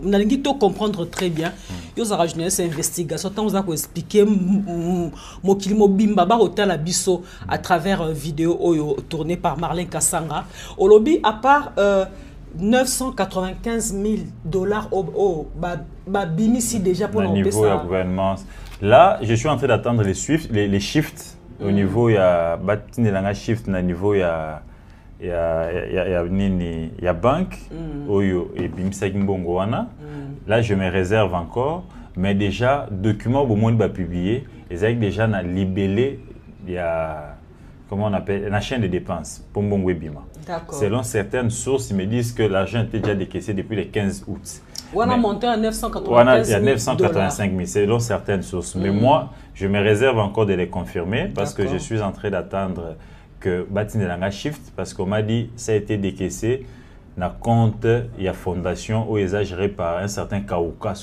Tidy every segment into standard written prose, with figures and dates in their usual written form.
nalingi to comprendre très bien yo za jeunesse investigation tant za ko expliquer mokili mobimba ba hôtel biso à travers vidéo oyo tournée par Marlène Kassanga au lobby à part 995 000 $, bah bimisi déjà pour l'emploi niveau de gouvernement. Là, je suis en train d'attendre les shifts au niveau il y a batinelanga shift na niveau il y a banque oyo et bimisa kimbongo wana. Là, je me réserve encore, mais déjà document au moment de publier, ils ont déjà na libellé il y a comment on appelle la chaîne de dépenses pour Mbongo Bima. Selon certaines sources, ils me disent que l'argent était déjà décaissé depuis le 15 août. On a monté à 995 000 $. 985 000, selon certaines sources. Mais moi, je me réserve encore de les confirmer parce que je suis en train d'attendre que Batinelanga shift parce qu'on m'a dit ça a été décaissé dans compte, il y a fondation où ils ont géré par un certain Kauka,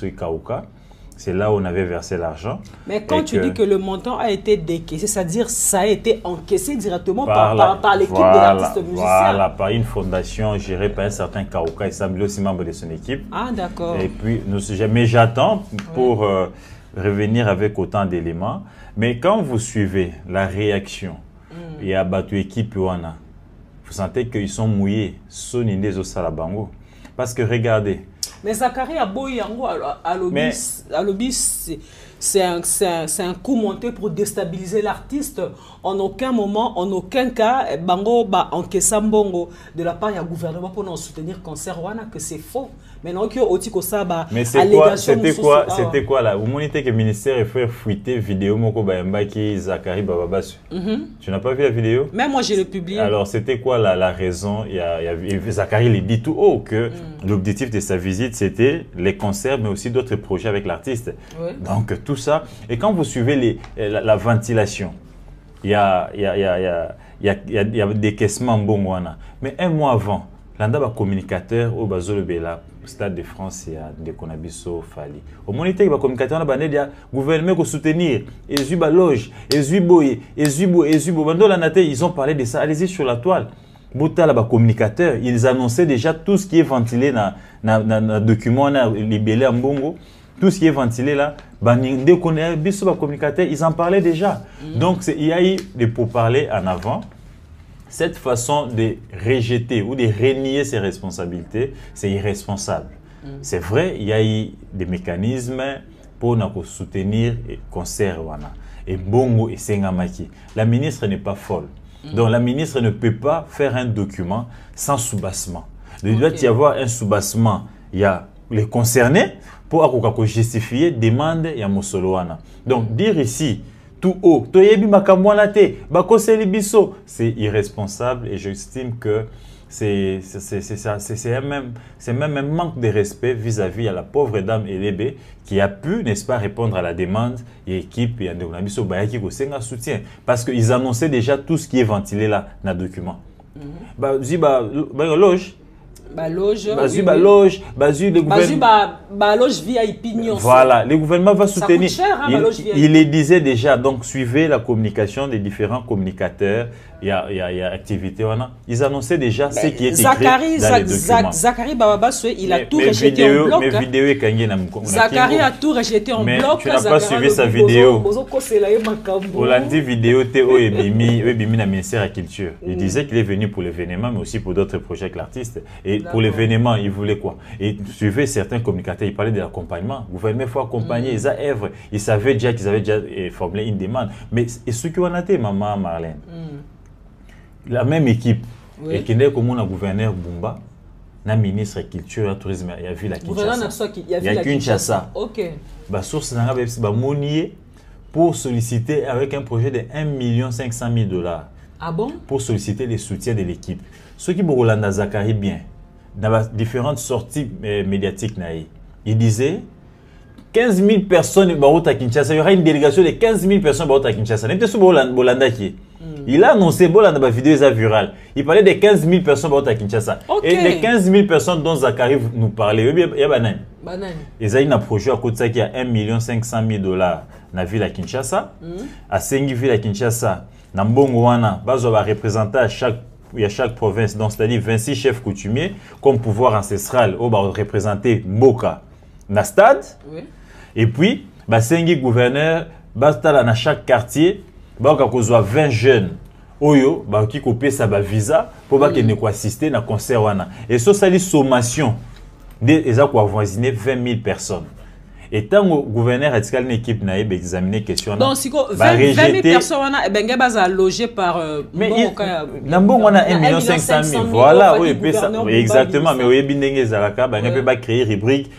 c'est là où on avait versé l'argent. Mais quand tu dis que le montant a été décaissé, c'est-à-dire ça a été encaissé directement par l'équipe de l'artiste musicien. Voilà, par une fondation gérée par un certain Kauka, il semble aussi membre de son équipe. Ah d'accord. Et puis, mais j'attends pour revenir avec autant d'éléments. Mais quand vous suivez la réaction, il y a battu équipe Wana, vous sentez qu'ils sont mouillés, Sonindé Osalabango. Parce que regardez. Mais Zachary a beau à l'obis, c'est un coup monté pour déstabiliser l'artiste. En aucun moment, en aucun cas, Bango ba encaissé Mbongo de la part du gouvernement pour nous soutenir concert Wana que c'est faux. Maintenant que Otiko Saba. Mais c'était quoi là? Vous monitez que le ministère a fait fuiter vidéo Moko Bayamba qui Zachary Bababasu. Tu n'as pas vu la vidéo? Mais moi j'ai le publié. Alors c'était quoi la raison? Zachary il dit tout haut que l'objectif de sa visite c'était les concerts mais aussi d'autres projets avec l'artiste. Donc tout ça. Et quand vous suivez la ventilation, il y a des caissements Mbongwana. Mais un mois avant, l'anda communicateur au Bazolo Bela, Stade de France, il y a des Konabiso Fali. Au moniteur, le communicateur a dit gouvernement pour soutenir, Ezuba Loge, Ezuboye, Ezubo, ils ont parlé de ça. Allez-y sur la toile. Bouta la communicateur, ils annonçaient déjà tout ce qui est ventilé dans le document libellé en Bongo. Tout ce qui est ventilé là, dès qu'on est biso communicateur, ils en parlaient déjà. Donc il y a eu des pourparlers en avant. Cette façon de rejeter ou de renier ses responsabilités, c'est irresponsable. C'est vrai, il y a eu des mécanismes pour nous soutenir et concert et Bongo et Sengamaki. La ministre n'est pas folle. Donc la ministre ne peut pas faire un document sans soubassement. Il doit y avoir un soubassement. Il y a les concernés pour justifier demande et Mosoloana. Donc dire ici tout haut, c'est irresponsable et j'estime que c'est même un manque de respect vis-à-vis à la pauvre dame Elébé qui a pu, n'est-ce pas, répondre à la demande et équipe et soutien parce qu'ils annonçaient déjà tout ce qui est ventilé là dans le document. Loge. Loge VIP. Voilà, le gouvernement va soutenir. Il les disait déjà, donc suivez la communication des différents communicateurs. Il y a activité. Ils annonçaient déjà ce qui est écrit dans les documents. Zachary Bababasu, il a tout rejeté en bloc. Zachary a tout rejeté en bloc. Tu n'as pas suivi sa vidéo. Hollandi vidéo Théo et Bimi na ministère de la Culture. Il disait qu'il est venu pour l'événement, mais aussi pour d'autres projets avec l'artiste. Et pour l'événement, il voulait quoi? Et suivez certains communicateurs, ils parlaient de l'accompagnement. Le gouvernement faut accompagner. Ils savaient déjà qu'ils avaient déjà formulé une demande. Mais ce qui en a été, maman Marlène. La même équipe, et qui est comme un gouverneur Bumba, un ministre de la Culture et du Tourisme, il y a vu la Kinshasa. Il y a Kinshasa. Ok. La source de Monier pour solliciter avec un projet de 1 500 000 $. Ah bon? Pour solliciter les soutiens de l'équipe. Ce qui Borolanda Zachary bien, dans différentes sorties médiatiques, il disait 15 000 personnes à Kinshasa. Il y aura une délégation de 15 000 personnes à Kinshasa. Il a annoncé Bolanda la vidéo est virale. Il parlait de 15 000 personnes à Kinshasa. Et les 15 000 personnes dont Zachary nous parlait, il y a Banane. Ils ont un projet à côté qui a 1 500 000 $ dans la ville à Kinshasa. À Sengi ville à Kinshasa, dans Mbongo wana, bazo va représenter à chaque chaque province, donc c'est-à-dire 26 chefs coutumiers, comme pouvoir ancestral, où va représenter Mboka na stade. Oui. Et puis, bah, 5 gouverneurs, dans chaque quartier, bah, on a 20 jeunes. Oyo, bah, qui copie ça ba visa pour pas qu'ils ne assister à concert wana. Et ça, c'est une sommation des avoisiner 20 000 personnes. Et tant que le gouverneur a dit une équipe n'a examiné la question. Donc, si 20 000 personnes, ben sont logées par. Mais on a 1 500 000. Voilà, oui, exactement. Mais oui, bien Zaraka, ben on peut créer rubrique,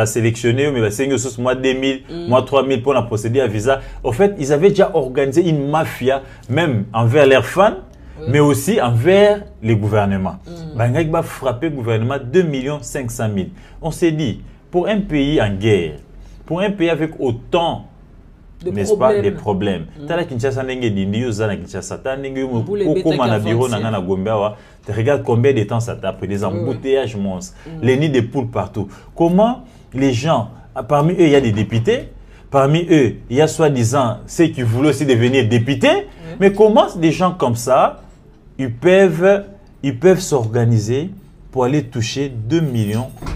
sélectionner, mais c'est mois 2000, mois 3000 pour la procéder à visa. En fait, ils avaient déjà organisé une mafia, même envers leurs fans. Oui. Mais aussi envers les gouvernements. Il va frapper le gouvernement 2 500 000. On s'est dit, pour un pays en guerre, pour un pays avec autant n'est-ce pas, des problèmes. Regarde combien de temps ça t'a pris, des embouteillages monstres, les nids de poules partout. Comment les gens, parmi eux, il y a des députés, parmi eux, il y a soi-disant ceux qui voulaient aussi devenir députés, mais comment des gens comme ça, ils peuvent s'organiser pour aller toucher 2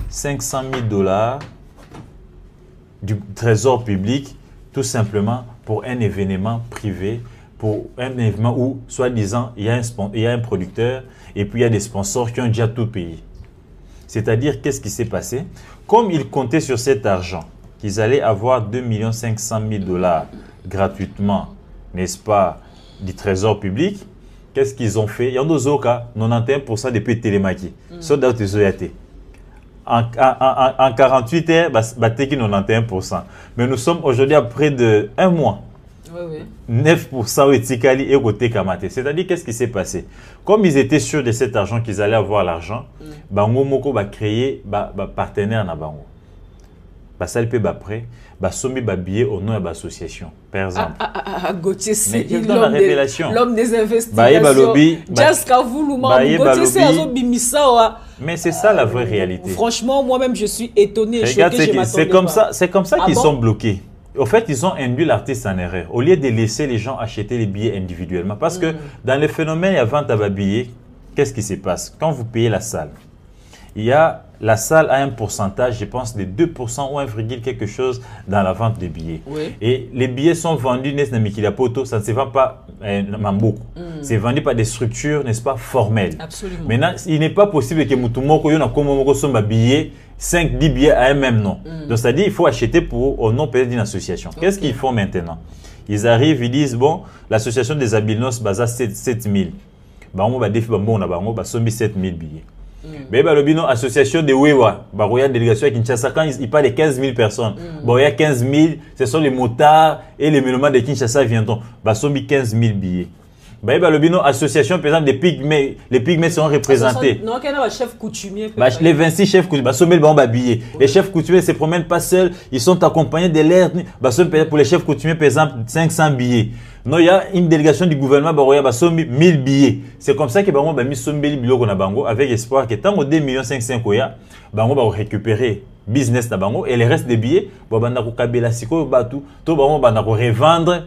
500 000 $ du trésor public, tout simplement pour un événement privé, pour un événement où, soi-disant, il y a un producteur et puis il y a des sponsors qui ont déjà tout payé. C'est-à-dire, qu'est-ce qui s'est passé? Comme ils comptaient sur cet argent, qu'ils allaient avoir 2 500 000 $ gratuitement, n'est-ce pas, du trésor public, qu'est-ce qu'ils ont fait? Il y a d'autres cas, 91% depuis Télémaki. Sauf dans les en 48 heures, c'est 91%. Mais nous sommes aujourd'hui à près de 1 mois. Oui. 9% est Tikali et côté Kamate. C'est-à-dire, qu'est-ce qui s'est passé? Comme ils étaient sûrs de cet argent, qu'ils allaient avoir l'argent, Bango Moko va créer un partenaire na Bango. Ça peut après, sommer billet au nom de l'association, par exemple. Gauthier, c'est l'homme des investigations. Mais c'est ça la vraie réalité. Franchement, moi-même, je suis étonné. Regarde, c'est comme ça qu'ils sont bloqués. Au fait, ils ont induit l'artiste en erreur. Au lieu de laisser les gens acheter les billets individuellement. Parce que dans le phénomène, il y a vente à billets. Qu'est-ce qui se passe? Quand vous payez la salle, la salle a un pourcentage, je pense, de 2% ou 1, quelque chose dans la vente des billets. Oui. Et les billets sont vendus, ça ne se vend pas beaucoup. C'est vendu par des structures, n'est-ce pas, formelles. Absolument. Maintenant, il n'est pas possible que Moutoumoko y ait billets, 5-10 billets à un même nom. Donc, c'est-à-dire qu'il faut acheter au nom peut-être d'une association. Okay. Qu'est-ce qu'ils font maintenant? Ils arrivent, ils disent, bon, l'association des Abilnos, basa 7 000. On va défier, on a 7 000 billets. Mais l'association de Wewa, il y a une délégation à Kinshasa, quand il parle de 15 000 personnes, il y a 15 000, ce sont les motards et les mélomanes de Kinshasa viendront. Il y a 15 000 billets. L'association, par exemple, des pygmées, les pygmées seront représentés. Non, il y a un chef coutumier. Les 26 chefs coutumiers, billets. Les chefs coutumiers ne se promènent pas seuls, ils sont accompagnés de l'air. Pour les chefs coutumiers, par exemple, 500 billets. Non, il y a une délégation du gouvernement, il y a 1000 billets. C'est comme ça que nous avons mis 100 000 billets avec espoir que tant que 2 500 000, on va récupérer business d'Abango et le reste des billets, on va revendre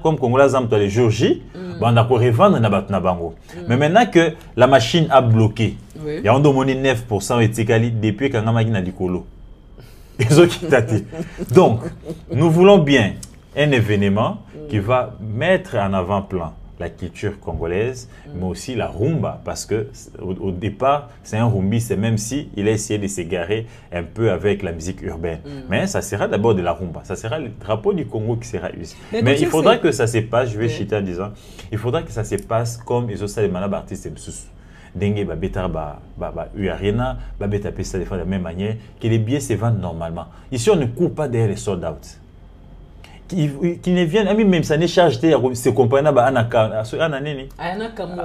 comme Congolais les jours J, on va revendre Nabango. Mais maintenant que la machine a bloqué, il y a 9% depuis quand on a dit Colo. Donc, nous voulons bien un événement qui va mettre en avant-plan la culture congolaise, mais aussi la rumba, parce que au départ, c'est un rumbiste, même si il a essayé de s'égarer un peu avec la musique urbaine. Mais ça sera d'abord de la rumba, ça sera le drapeau du Congo qui sera usé. Mais il faudra que ça se passe, je vais chiter en disant, il faudra que ça se passe comme les autres artistes dengue Uarena, de la même manière, que les billets se vendent normalement. Ici, on ne court pas derrière les sold out. Qui ne viennent, même ça n'est chargé se compagnie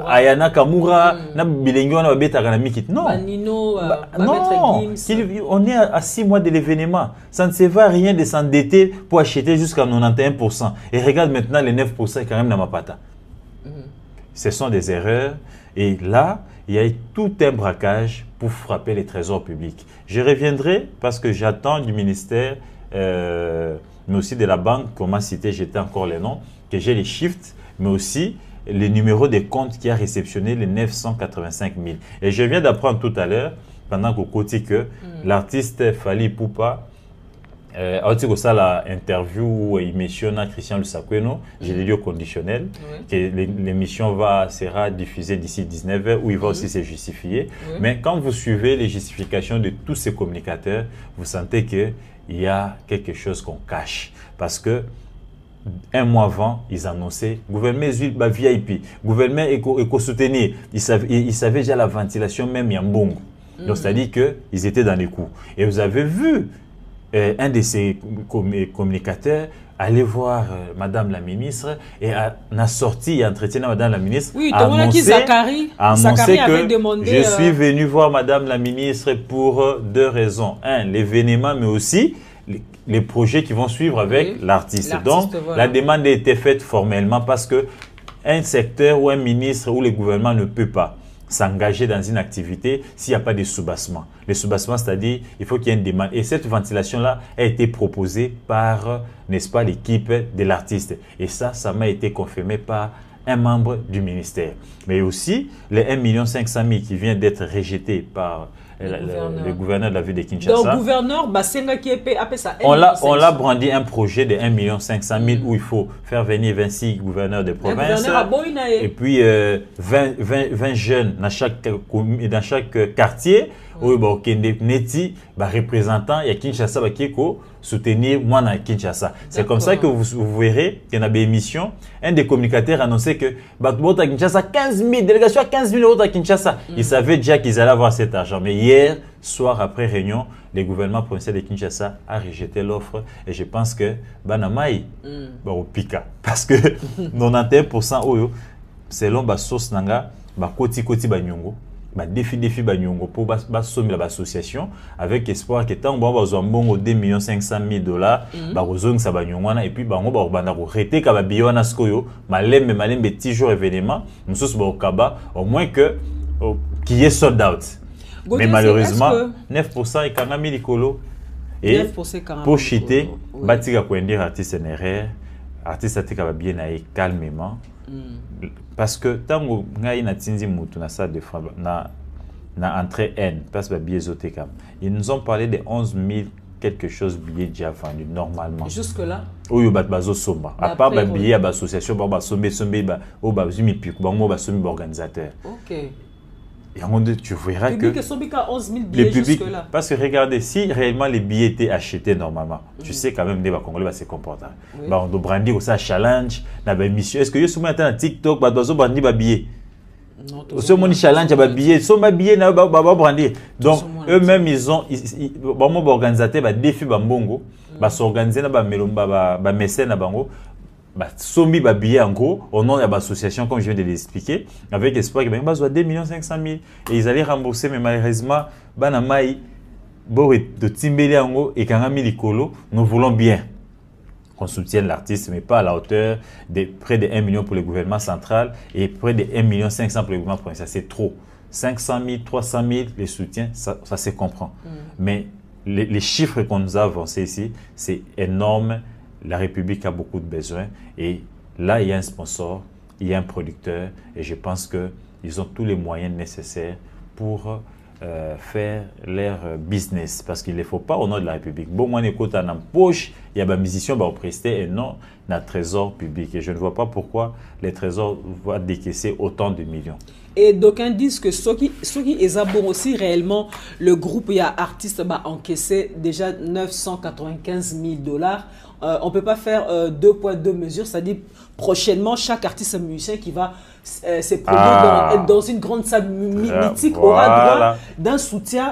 Ayana Kamura, na bilingo na beta kana mikit. Non. Non. On est à 6 mois de l'événement. Ça ne se va rien de s'endetter pour acheter jusqu'à 91%. Et regarde maintenant les 9% quand même dans ma pata. Ce sont des erreurs. Et là, il y a tout un braquage pour frapper les trésors publics. Je reviendrai parce que j'attends du ministère mais aussi de la banque, comment citer, j'étais encore les noms, que j'ai les shifts, mais aussi le numéro de compte qui a réceptionné les 985 000. Et je viens d'apprendre tout à l'heure, pendant qu'au côté que l'artiste Fally Ipupa, a ça la interview où il mentionne Christian Lusakweno, je l'ai dit au conditionnel, que l'émission sera diffusée d'ici 19h, où il va aussi se justifier. Mais quand vous suivez les justifications de tous ces communicateurs, vous sentez qu'il y a quelque chose qu'on cache. Parce que un mois avant, ils annonçaient gouvernement VIP, gouvernement éco-soutenir. Ils savaient déjà la ventilation même Yambongo. Donc c'est-à-dire qu'ils étaient dans les coups. Et vous avez vu un de ces communicateurs aller voir Madame la ministre et a sorti et entretien à Madame la ministre. Oui, Zachary avait demandé, je suis venu voir Madame la ministre pour deux raisons. Un, l'événement, mais aussi les projets qui vont suivre avec l'artiste. Donc, la demande a été faite formellement parce que un secteur ou un ministre ou le gouvernement ne peut pas s'engager dans une activité s'il n'y a pas de soubassement. Le soubassement, c'est-à-dire il faut qu'il y ait une demande. Et cette ventilation-là a été proposée par, n'est-ce pas, l'équipe de l'artiste. Et ça m'a été confirmé par un membre du ministère. Mais aussi, les 1 500 000 qui vient d'être rejetés par le gouverneur de la ville de Kinshasa. Donc, le gouverneur, qui appelle ça. On l'a brandi un projet de 1 500 000 où il faut faire venir 26 gouverneurs de province. Et puis 20 jeunes dans chaque quartier. Où il représentant il y a Kinshasa qui soutenir moi dans Kinshasa. C'est comme ça que vous verrez qu'il y a des émissions. Un des communicateurs annonçait que à Kinshasa 15 000 délégations à 15 000 euros à Kinshasa. Ils savaient déjà qu'ils allaient avoir cet argent. Mais hier soir après réunion, le gouvernement provincial de Kinshasa a rejeté l'offre et je pense que Banamaï au pika parce que 91% selon la source nanga koti banyongo défi banyongo pour sommer l'association avec espoir que tant bon bongo 2 500 000 dollars bazong sa banyongwana et puis bango ba banda ko rete ka ba biona skoyo malembe petit jour événement mususu ba okaba au moins que qui est sold out. Mais malheureusement 9% et kangami likolo et pour chiter batika ko ndire artiste NRR artiste atika ba bien aïe calmement. Parce que tant ngai na tinzi mutu na salle de frappe na entrée N parce que biaisoté kam ils nous ont parlé de 11 000 quelque chose billets déjà vendus normalement jusque là oyo bat bazo somba à part ba billet à association ba sombe ba o ba zumi piku ba mo ba sombi organisateur. OK. Et en monde, tu verras que le public, parce que regardez, si réellement les billets étaient achetés normalement, tu sais quand même les Congolais se comportent. On doit brandir ça challenge, na ba émission. Est-ce que yo souvent attend TikTok, ba dozo brandir ba billet. Non, ce mon challenge ba billet, so ba billet na ba brandir. Donc eux-mêmes ils ont ba mo organisateur ba défi ba mbongo, ba s'organiser na ba melomba ba mécène na bango. Sombi ba billet en gros au nom de l'association comme je viens de l'expliquer avec espoir que ben besoin 2 500 000 et ils allaient rembourser mais malheureusement banamai de timbeli ango et kangami likolo nous voulons bien qu'on soutienne l'artiste mais pas à la hauteur de près de 1 million pour le gouvernement central et près de 1 500 000 pour le gouvernement provincial. C'est trop. 500 000 300 000 les soutiens ça se comprend mais les chiffres qu'on nous a avancés ici c'est énorme. La République a beaucoup de besoins et là, il y a un sponsor, il y a un producteur et je pense qu'ils ont tous les moyens nécessaires pour faire leur business parce qu'il ne faut pas au nom de la République. Bon, moi, écoute, en poche, il y a des musiciens qui presté et non dans le trésor public. Et je ne vois pas pourquoi les trésors vont décaisser autant de millions. Et d'aucuns disent que ceux qui ont aussi réellement, le groupe, il y a artiste encaissé déjà 995 000 dollars. On ne peut pas faire 2 poids 2 mesures, c'est-à-dire prochainement, chaque artiste musicien qui va se produire dans une grande salle mythique aura droit d'un soutien